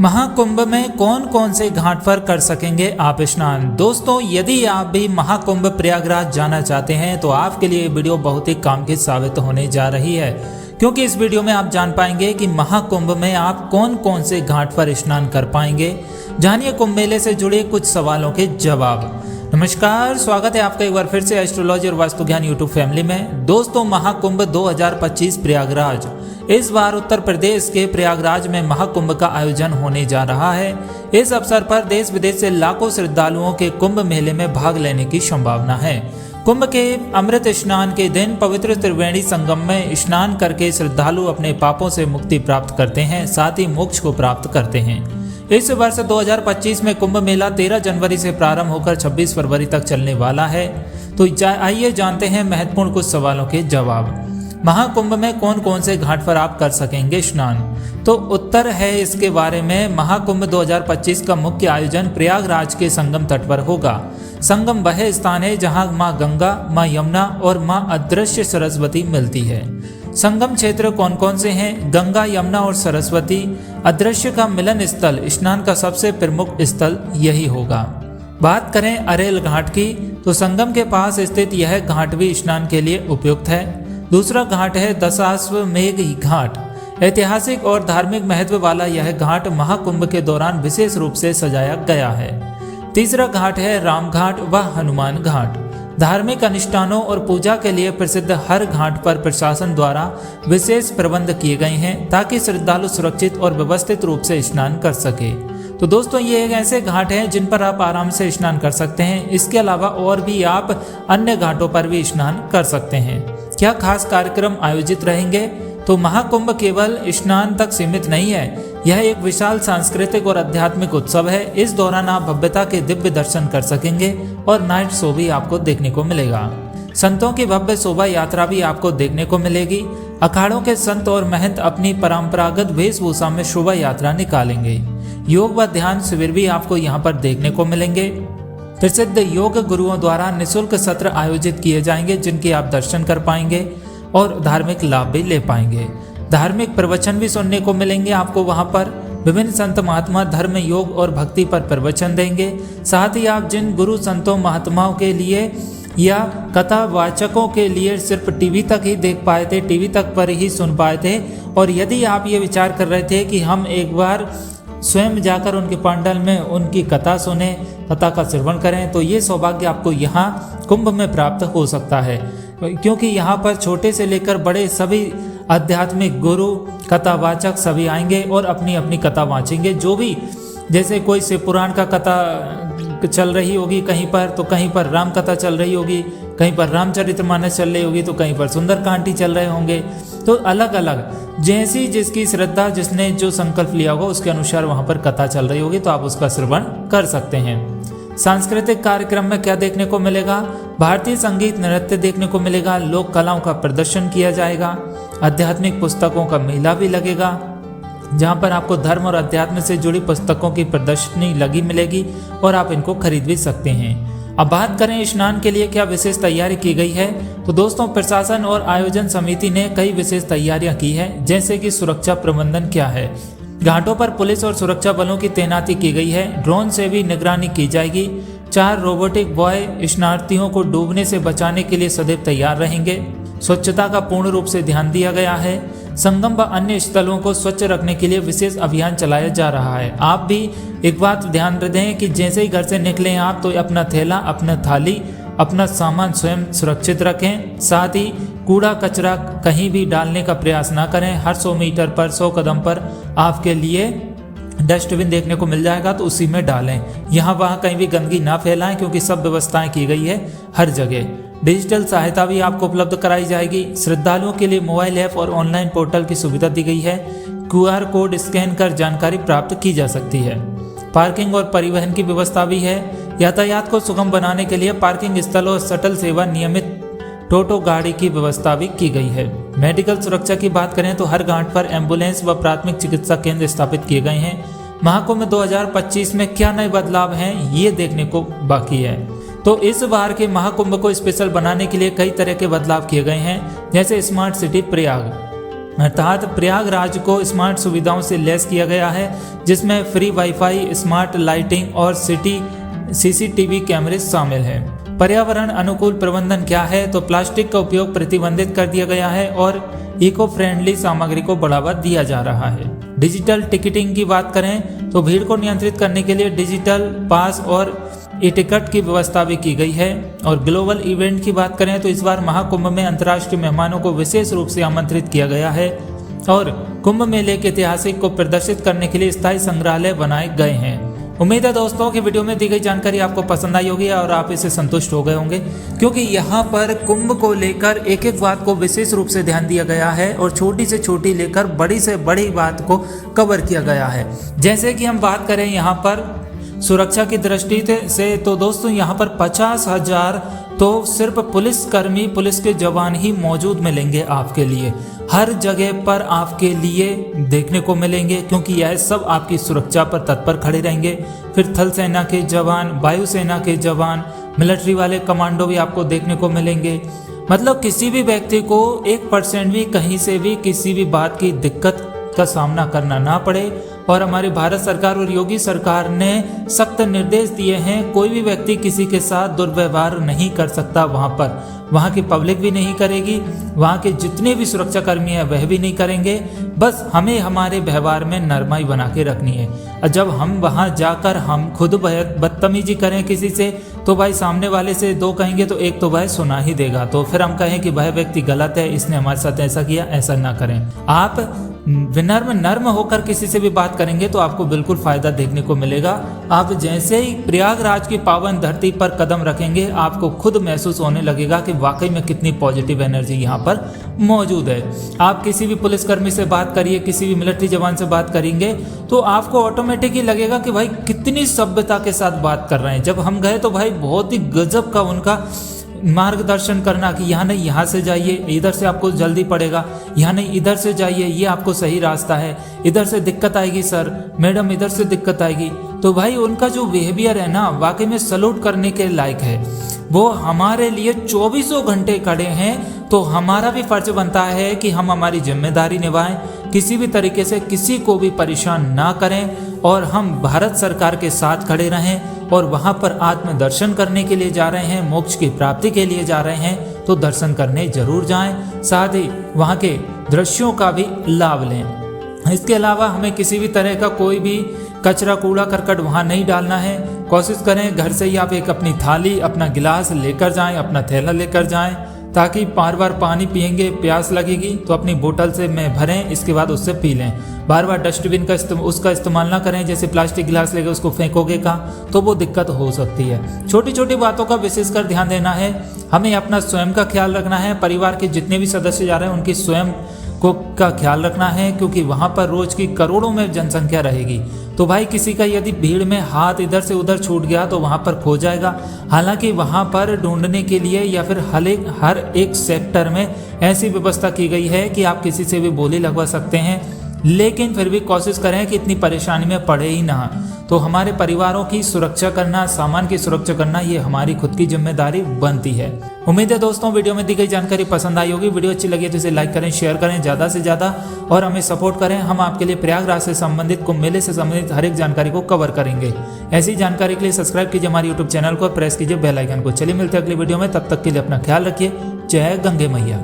महाकुंभ में कौन कौन से घाट पर कर सकेंगे आप स्नान। दोस्तों, यदि आप भी महाकुंभ प्रयागराज जाना चाहते हैं तो आपके लिए वीडियो बहुत ही काम की साबित होने जा रही है, क्योंकि इस वीडियो में आप जान पाएंगे कि महाकुंभ में आप कौन कौन से घाट पर स्नान कर पाएंगे। जानिए कुंभ मेले से जुड़े कुछ सवालों के जवाब। नमस्कार, स्वागत है आपका एक बार फिर से एस्ट्रोलॉजी और वास्तु ज्ञान यूट्यूब फैमिली में। दोस्तों, महाकुंभ 2025 प्रयागराज, इस बार उत्तर प्रदेश के प्रयागराज में महाकुंभ का आयोजन होने जा रहा है। इस अवसर पर देश विदेश से लाखों श्रद्धालुओं के कुंभ मेले में भाग लेने की संभावना है। कुंभ के अमृत स्नान के दिन पवित्र त्रिवेणी संगम में स्नान करके श्रद्धालु अपने पापों से मुक्ति प्राप्त करते हैं, साथ ही मोक्ष को प्राप्त करते हैं। इस वर्ष 2025 में कुंभ मेला 13 जनवरी से प्रारंभ होकर 26 फरवरी तक चलने वाला है। तो आइए जानते हैं महत्वपूर्ण कुछ सवालों के जवाब। महाकुंभ में कौन कौन से घाट पर आप कर सकेंगे स्नान, तो उत्तर है इसके बारे में। महाकुंभ 2025 का मुख्य आयोजन प्रयागराज के संगम तट पर होगा। संगम वह स्थान है जहां मां गंगा, मां यमुना और मां अदृश्य सरस्वती मिलती है। संगम क्षेत्र कौन कौन से हैं? गंगा, यमुना और सरस्वती। अदृश्य का मिलन स्थल, स्नान का सबसे प्रमुख स्थल यही होगा। बात करें अरेल घाट की, तो संगम के पास स्थित यह घाट भी स्नान के लिए उपयुक्त है। दूसरा घाट है दशाश्वमेध घाट। ऐतिहासिक और धार्मिक महत्व वाला यह घाट महाकुंभ के दौरान विशेष रूप से सजाया गया है। तीसरा घाट है राम घाट व हनुमान घाट। धार्मिक अनुष्ठानों और पूजा के लिए प्रसिद्ध हर घाट पर प्रशासन द्वारा विशेष प्रबंध किए गए हैं, ताकि श्रद्धालु सुरक्षित और व्यवस्थित रूप से स्नान कर सके। तो दोस्तों, ये एक ऐसे घाट हैं जिन पर आप आराम से स्नान कर सकते हैं। इसके अलावा और भी आप अन्य घाटों पर भी स्नान कर सकते हैं। क्या खास कार्यक्रम आयोजित रहेंगे? तो महाकुंभ केवल स्नान तक सीमित नहीं है, यह एक विशाल सांस्कृतिक और आध्यात्मिक उत्सव है। इस दौरान आप भव्यता के दिव्य दर्शन कर सकेंगे और नाइट शो भी आपको देखने को मिलेगा। संतों की भव्य शोभा यात्रा भी आपको देखने को मिलेगी। अखाड़ों के संत और महंत अपनी परंपरागत वेशभूषा में शोभा यात्रा निकालेंगे। योग व ध्यान शिविर भी आपको यहाँ पर देखने को मिलेंगे। प्रसिद्ध योग गुरुओं द्वारा निःशुल्क सत्र आयोजित किए जाएंगे, जिनके आप दर्शन कर पाएंगे और धार्मिक लाभ भी ले पाएंगे। धार्मिक प्रवचन भी सुनने को मिलेंगे आपको वहां पर। विभिन्न संत महात्मा धर्म, योग और भक्ति पर प्रवचन देंगे। साथ ही आप जिन गुरु संतों महात्माओं के लिए या कथावाचकों के लिए सिर्फ टीवी तक ही देख पाए थे, टीवी तक पर ही सुन पाए थे, और यदि आप ये विचार कर रहे थे कि हम एक बार स्वयं जाकर उनके पंडाल में उनकी कथा सुने, कथा का श्रवण करें, तो ये सौभाग्य आपको यहाँ कुंभ में प्राप्त हो सकता है, क्योंकि यहाँ पर छोटे से लेकर बड़े सभी आध्यात्मिक गुरु, कथावाचक सभी आएंगे और अपनी अपनी कथा वाचेंगे। जो भी, जैसे कोई शिव पुराण का कथा चल रही होगी कहीं पर, तो कहीं पर राम कथा चल रही होगी, कहीं पर रामचरितमानस चल रही होगी, तो कहीं पर सुंदरकांड चल रहे होंगे। तो अलग अलग जैसी जिसकी श्रद्धा, जिसने जो संकल्प लिया होगा उसके अनुसार वहां पर कथा चल रही होगी, तो आप उसका श्रवण कर सकते हैं। सांस्कृतिक कार्यक्रम में क्या देखने को मिलेगा? भारतीय संगीत, नृत्य देखने को मिलेगा। लोक कलाओं का प्रदर्शन किया जाएगा। आध्यात्मिक पुस्तकों का मेला भी लगेगा, जहां पर आपको धर्म और अध्यात्म से जुड़ी पुस्तकों की प्रदर्शनी लगी मिलेगी और आप इनको खरीद भी सकते हैं। अब बात करें स्नान के लिए क्या विशेष तैयारी की गई है, तो दोस्तों, प्रशासन और आयोजन समिति ने कई विशेष तैयारियां की है। जैसे कि सुरक्षा प्रबंधन क्या है, घाटों पर पुलिस और सुरक्षा बलों की तैनाती की गई है। ड्रोन से भी निगरानी की जाएगी। 4 रोबोटिक बॉय स्नानार्थियों को डूबने से बचाने के लिए सदैव तैयार रहेंगे। स्वच्छता का पूर्ण रूप से ध्यान दिया गया है। संगम व अन्य स्थलों को स्वच्छ रखने के लिए विशेष अभियान चलाया जा रहा है। आप भी एक बात ध्यान दें कि जैसे ही घर से निकलें आप, तो अपना थैला, अपना थाली, अपना सामान स्वयं सुरक्षित रखें। साथ ही कूड़ा कचरा कहीं भी डालने का प्रयास ना करें। हर 100 मीटर पर, 100 कदम पर आपके लिए डस्टबिन देखने को मिल जाएगा, तो उसी में डालें। यहाँ वहाँ कहीं भी गंदगी ना फैलाएं, क्योंकि सब व्यवस्थाएं की गई है हर जगह। डिजिटल सहायता भी आपको उपलब्ध कराई जाएगी। श्रद्धालुओं के लिए मोबाइल ऐप और ऑनलाइन पोर्टल की सुविधा दी गई है। QR कोड स्कैन कर जानकारी प्राप्त की जा सकती है। पार्किंग और परिवहन की व्यवस्था भी है। यातायात को सुगम बनाने के लिए पार्किंग स्थल और शटल सेवा, नियमित टोटो गाड़ी की व्यवस्था भी की गई है। मेडिकल सुरक्षा की बात करें तो हर घाट पर एम्बुलेंस व प्राथमिक चिकित्सा केंद्र स्थापित किए गए हैं। महाकुंभ 2025 में क्या नए बदलाव हैं, ये देखने को बाकी है। तो इस बार के महाकुंभ को स्पेशल बनाने के लिए कई तरह के बदलाव किए गए हैं, जैसे स्मार्ट सिटी प्रयाग, अर्थात प्रयागराज को स्मार्ट सुविधाओं से लैस किया गया है, जिसमें फ्री वाईफाई, स्मार्ट लाइटिंग और सिटी सीसीटीवी कैमरे शामिल हैं। पर्यावरण अनुकूल प्रबंधन क्या है, तो प्लास्टिक का उपयोग प्रतिबंधित कर दिया गया है और इको फ्रेंडली सामग्री को बढ़ावा दिया जा रहा है। डिजिटल टिकटिंग की बात करें तो भीड़ को नियंत्रित करने के लिए डिजिटल पास और ई टिकट की व्यवस्था भी की गई है। और ग्लोबल इवेंट की बात करें तो इस बार महाकुंभ में अंतर्राष्ट्रीय मेहमानों को विशेष रूप से आमंत्रित किया गया है और कुंभ मेले के ऐतिहासिक को प्रदर्शित करने के लिए स्थायी संग्रहालय बनाए गए हैं। उम्मीद है दोस्तों कि वीडियो में दी गई जानकारी आपको पसंद आई होगी और आप इससे संतुष्ट हो गए होंगे, क्योंकि यहाँ पर कुंभ को लेकर एक एक बात को विशेष रूप से ध्यान दिया गया है और छोटी से छोटी लेकर बड़ी से बड़ी बात को कवर किया गया है। जैसे कि हम बात करें यहाँ पर सुरक्षा की दृष्टि से, तो दोस्तों यहाँ पर 50,000 तो सिर्फ पुलिसकर्मी, पुलिस के जवान ही मौजूद मिलेंगे आपके लिए, हर जगह पर आपके लिए देखने को मिलेंगे, क्योंकि यह सब आपकी सुरक्षा पर तत्पर खड़े रहेंगे। फिर थल सेना के जवान, वायुसेना के जवान, मिलिट्री वाले कमांडो भी आपको देखने को मिलेंगे। मतलब किसी भी व्यक्ति को 1% भी कहीं से भी किसी भी बात की दिक्कत का सामना करना ना पड़े। और हमारी भारत सरकार और योगी सरकार ने सख्त निर्देश दिए हैं, कोई भी व्यक्ति किसी के साथ दुर्व्यवहार नहीं कर सकता। वहाँ की पब्लिक भी नहीं करेगी, वहाँ के जितने भी सुरक्षा कर्मी हैं वह भी नहीं करेंगे। बस हमें हमारे व्यवहार में नरमाई बना के रखनी है। और जब हम वहाँ जाकर हम खुद बदतमीजी करें किसी से, तो भाई सामने वाले से दो कहेंगे तो एक तो भाई सुना ही देगा, तो फिर हम कहें कि वह व्यक्ति गलत है, इसने हमारे साथ ऐसा किया, ऐसा ना करें। आप विनम्र नर्म होकर किसी से भी बात करेंगे तो आपको बिल्कुल फायदा देखने को मिलेगा। आप जैसे ही प्रयागराज की पावन धरती पर कदम रखेंगे, आपको खुद महसूस होने लगेगा कि वाकई में कितनी पॉजिटिव एनर्जी यहाँ पर मौजूद है। आप किसी भी पुलिसकर्मी से बात करिए, किसी भी मिलिट्री जवान से बात करेंगे तो आपको ऑटोमेटिक ही लगेगा कि भाई कितनी सभ्यता के साथ बात कर रहे हैं। जब हम गए तो भाई बहुत ही गजब का उनका मार्गदर्शन करना कि यहाँ नहीं, यहाँ से जाइए, इधर से आपको जल्दी पड़ेगा, यहाँ नहीं, इधर से जाइए, ये आपको सही रास्ता है, इधर से दिक्कत आएगी सर, मैडम इधर से दिक्कत आएगी। तो भाई उनका जो बिहेवियर है ना, वाकई में सैल्यूट करने के लायक है। वो हमारे लिए 24 घंटे खड़े हैं, तो हमारा भी फर्ज बनता है कि हम हमारी जिम्मेदारी निभाएं, किसी भी तरीके से किसी को भी परेशान ना करें और हम भारत सरकार के साथ खड़े रहें। और वहाँ पर आत्म दर्शन करने के लिए जा रहे हैं, मोक्ष की प्राप्ति के लिए जा रहे हैं, तो दर्शन करने जरूर जाएं, साथ ही वहाँ के दृश्यों का भी लाभ लें। इसके अलावा हमें किसी भी तरह का कोई भी कचरा कूड़ा करकट वहाँ नहीं डालना है। कोशिश करें घर से ही आप एक अपनी थाली, अपना गिलास लेकर जाएं, अपना थैला लेकर जाएं, ताकि बार बार पानी पिएंगे, प्यास लगेगी तो अपनी बोतल से में भरें, इसके बाद उससे पी लें। बार बार डस्टबिन का उसका इस्तेमाल ना करें, जैसे प्लास्टिक गिलास लेके उसको फेंकोगे का तो वो दिक्कत हो सकती है। छोटी छोटी बातों का विशेषकर ध्यान देना है। हमें अपना स्वयं का ख्याल रखना है, परिवार के जितने भी सदस्य जा रहे हैं उनकी स्वयं को का ख्याल रखना है, क्योंकि वहाँ पर रोज की करोड़ों में जनसंख्या रहेगी। तो भाई किसी का यदि भीड़ में हाथ इधर से उधर छूट गया तो वहाँ पर खो जाएगा। हालांकि वहाँ पर ढूंढने के लिए या फिर हर एक सेक्टर में ऐसी व्यवस्था की गई है कि आप किसी से भी बोली लगवा सकते हैं, लेकिन फिर भी कोशिश करें कि इतनी परेशानी में पड़े ही ना। तो हमारे परिवारों की सुरक्षा करना, सामान की सुरक्षा करना, ये हमारी खुद की जिम्मेदारी बनती है। उम्मीद है दोस्तों वीडियो में दी गई जानकारी पसंद आई होगी। वीडियो अच्छी लगी तो इसे लाइक करें, शेयर करें ज़्यादा से ज़्यादा और हमें सपोर्ट करें। हम आपके लिए प्रयागराज से संबंधित, कुंभ मेले से संबंधित हर एक जानकारी को कवर करेंगे। ऐसी जानकारी के लिए सब्सक्राइब कीजिए हमारे यूट्यूब चैनल को, प्रेस कीजिए बेल आइकन को। चलिए मिलते हैं अगली वीडियो में, तब तक के लिए अपना ख्याल रखिए। जय गंगे मैया।